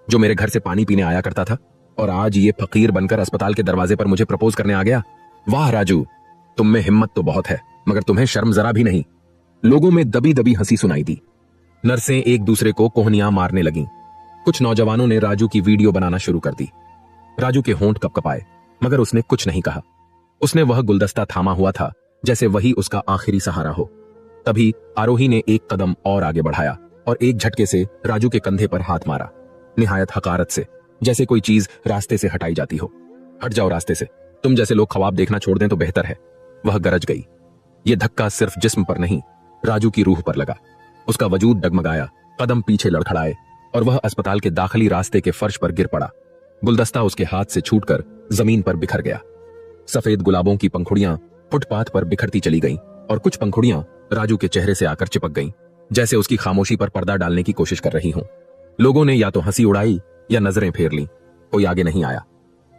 जो मेरे घर से पानी पीने आया करता था, और आज ये फकीर बनकर अस्पताल के दरवाजे पर मुझे प्रपोज करने आ गया। वाह राजू, तुम में हिम्मत तो बहुत है, मगर तुम्हें शर्म जरा भी नहीं। लोगों में दबी दबी हंसी सुनाई दी। नर्सें एक दूसरे को कोहनियां मारने लगीं। कुछ नौजवानों ने राजू की वीडियो बनाना शुरू कर दी। राजू के होंठ कपकपाए, मगर उसने कुछ नहीं कहा। उसने वह गुलदस्ता थामा हुआ था जैसे वही उसका आखिरी सहारा हो। तभी आरोही ने एक कदम और आगे बढ़ाया और एक झटके से राजू के कंधे पर हाथ मारा, निहायत हकारत से, जैसे कोई चीज रास्ते से हटाई जाती हो। हट जाओ रास्ते से, तुम जैसे लोग ख्वाब देखना छोड़ दें तो बेहतर है। वह गरज गई। यह धक्का सिर्फ जिस्म पर नहीं, राजू की रूह पर लगा। उसका वजूद डगमगाया, कदम पीछे लड़खड़ाए और वह अस्पताल के दाखिली रास्ते के फर्श पर गिर पड़ा। गुलदस्ता उसके हाथ से छूटकर जमीन पर बिखर गया। सफेद गुलाबों की पंखुड़ियां फुटपाथ पर बिखरती चली गईं और कुछ पंखुड़ियां राजू के चेहरे से आकर चिपक गईं, जैसे उसकी खामोशी पर पर्दा डालने की कोशिश कर रही हों। लोगों ने या तो हंसी उड़ाई या नजरें फेर लीं। कोई आगे नहीं आया।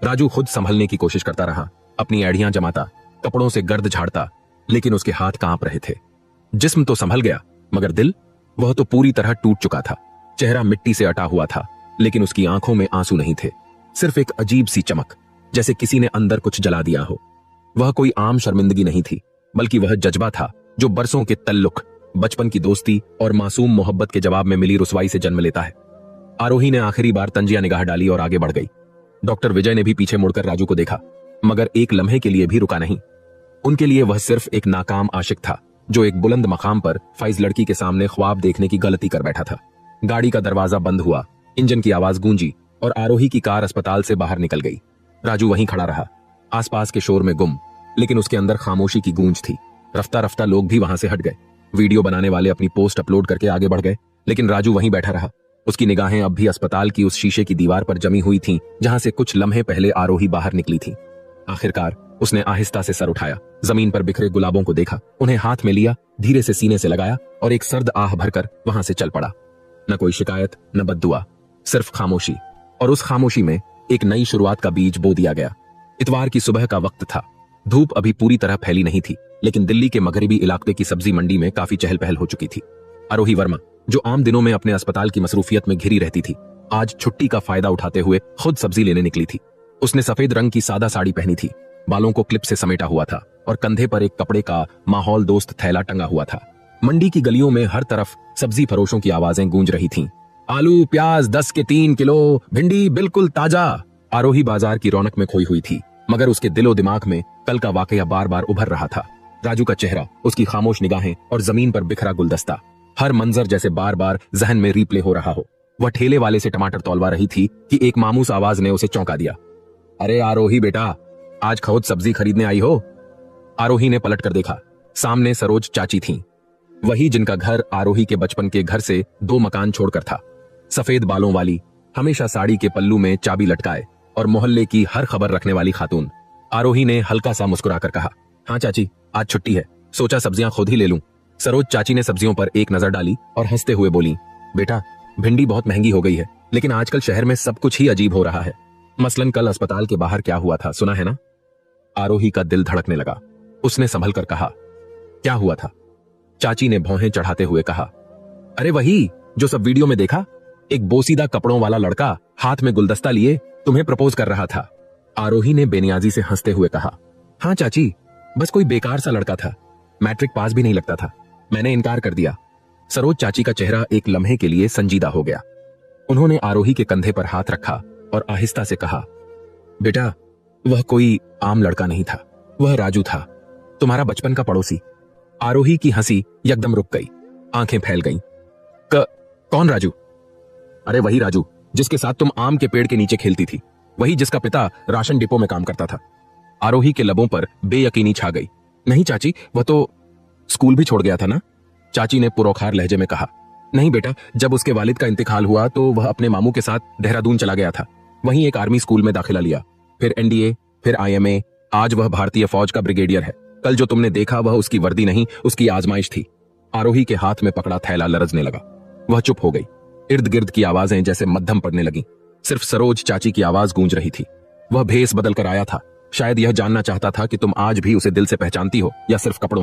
राजू खुद संभलने की कोशिश करता रहा, अपनी एड़ियां जमाता, कपड़ों से गर्द झाड़ता, लेकिन उसके हाथ कांप रहे थे। जिस्म तो संभल गया, मगर दिल, वह तो पूरी तरह टूट चुका था। चेहरा मिट्टी से अटा हुआ था, लेकिन उसकी आंखों में आंसू नहीं थे, सिर्फ एक अजीब सी चमक, जैसे किसी ने अंदर कुछ जला दिया हो। वह कोई आम शर्मिंदगी नहीं थी, बल्कि वह जज्बा था जो बरसों के तल्लुक, बचपन की दोस्ती और मासूम मोहब्बत के जवाब में मिली रुसवाई से जन्म लेता है। आरोही ने आखिरी बार तंजिया निगाह डाली और आगे बढ़ गई। डॉक्टर विजय ने भी पीछे मुड़कर राजू को देखा, मगर एक लम्हे के लिए भी रुका नहीं। उनके लिए वह सिर्फ एक नाकाम आशिक था, जो एक बुलंद मकाम पर फाइज लड़की के सामने ख्वाब देखने की गलती कर बैठा था। गाड़ी का दरवाजा बंद हुआ, इंजन की आवाज गूंजी और आरोही की कार अस्पताल से बाहर निकल गई। राजू वहीं खड़ा रहा, आसपास के शोर में गुम, लेकिन उसके अंदर खामोशी की गूंज थी। रफ्ता रफ्ता लोग भी वहां से हट गए। वीडियो बनाने वाले अपनी पोस्ट अपलोड करके आगे बढ़ गए, लेकिन राजू वहीं बैठा रहा। उसकी निगाहें अब भी अस्पताल की उस शीशे की दीवार पर जमी हुई थीं, जहां से कुछ लम्हे पहले आरोही बाहर निकली थी। आखिरकार उसने आहिस्ता से सर उठाया, जमीन पर बिखरे गुलाबों को देखा, उन्हें हाथ में लिया, धीरे से सीने से लगाया और एक सर्द आह भरकर वहां से चल पड़ा। न कोई शिकायत, न बद्दुआ, सिर्फ खामोशी। और उस खामोशी में एक नई शुरुआत का बीज बो दिया गया। इतवार की सुबह का वक्त था। धूप अभी पूरी तरह फैली नहीं थी, लेकिन दिल्ली के मगरबी इलाके की सब्जी मंडी में काफी चहल पहल हो चुकी थी। आरोही वर्मा, जो आम दिनों में अपने अस्पताल की मसरूफियत में घिरी रहती थी, आज छुट्टी का फायदा उठाते हुए खुद सब्जी लेने निकली थी। उसने सफेद रंग की सादा साड़ी पहनी थी, बालों को क्लिप से समेटा हुआ था और कंधे पर एक कपड़े का माहौल दोस्त थैला टंगा हुआ था। मंडी की गलियों में हर तरफ सब्जी फरोशों की आवाजें गूंज रही थीं। आलू प्याज 10 के 3 किलो, भिंडी बिल्कुल ताजा। आरोही बाजार की रौनक में खोई हुई थी, मगर उसके दिलो दिमाग में कल का वाकया बार बार उभर रहा था। राजू का चेहरा, उसकी खामोश निगाहें और जमीन पर बिखरा गुलदस्ता, हर मंजर जैसे बार बार जहन में रीप्ले हो रहा हो। वह ठेले वाले से टमाटर तौलवा रही थी कि एक मामूस आवाज ने उसे चौंका दिया। अरे आरोही बेटा, आज खुद सब्जी खरीदने आई हो? आरोही ने पलट कर देखा। सामने सरोज चाची थीं, वही जिनका घर आरोही के बचपन के घर से 2 मकान छोड़कर था। सफेद बालों वाली, हमेशा साड़ी के पल्लू में चाबी लटकाए और मोहल्ले की हर खबर रखने वाली खातून। आरोही ने हल्का सा मुस्कुराकर कहा, हाँ चाची, आज छुट्टी है, सोचा सब्जियां खुद ही ले लूं। सरोज चाची ने सब्जियों पर एक नजर डाली और हंसते हुए बोली, बेटा, भिंडी बहुत महंगी हो गई है, लेकिन आजकल शहर में सब कुछ ही अजीब हो रहा है। मसलन कल अस्पताल के बाहर क्या हुआ था, सुना है ना? आरोही का दिल धड़कने लगा। उसने संभल कर कहा, क्या हुआ था? चाची ने भौहें चढ़ाते हुए कहा, अरे वही जो सब वीडियो में देखा, एक बोसीदा कपड़ों वाला लड़का हाथ में गुलदस्ता लिए तुम्हें प्रपोज कर रहा था। आरोही ने बेनियाजी से हंसते हुए कहा, हाँ चाची, बस कोई बेकार सा लड़का था, मैट्रिक पास भी नहीं लगता था, मैंने इनकार कर दिया। सरोज चाची का चेहरा एक लम्हे के लिए संजीदा हो गया। उन्होंने आरोही के कंधे पर हाथ रखा और आहिस्ता से कहा, बेटा, वह कोई आम लड़का नहीं था, वह राजू था, तुम्हारा बचपन का पड़ोसी। आरोही की हंसी यकदम रुक गई, आंखें फैल गईं। कौन राजू? अरे वही राजू जिसके साथ तुम आम के पेड़ के नीचे खेलती थी, वही जिसका पिता राशन डिपो में काम करता था। आरोही के लबों पर बेयकीनी छा गई। नहीं चाची, वह तो स्कूल भी छोड़ गया था ना? चाची ने पुरौखार लहजे में कहा, नहीं बेटा, जब उसके वालिद का इंतकाल हुआ तो वह अपने मामू के साथ देहरादून चला गया था, वहीं एक आर्मी स्कूल में दाखिला लिया, फिर एनडीए, फिर आईएमए, आज वह भारतीय फौज का ब्रिगेडियर है। कल जो तुमने देखा वह उसकी वर्दी नहीं, उसकी आजमाइश थी। आरोही के हाथ में पकड़ा थैला लरजने लगा। वह चुप हो गई। इर्द गिर्द की आवाजें जैसे मध्यम पड़ने लगीं। सिर्फ सरोज चाची की आवाज गूंज रही थी। वह भेस बदल कर आया था, शायद यह जानना चाहता था कि तुम आज भी उसे दिल से पहचानती हो या सिर्फ कपड़ों से।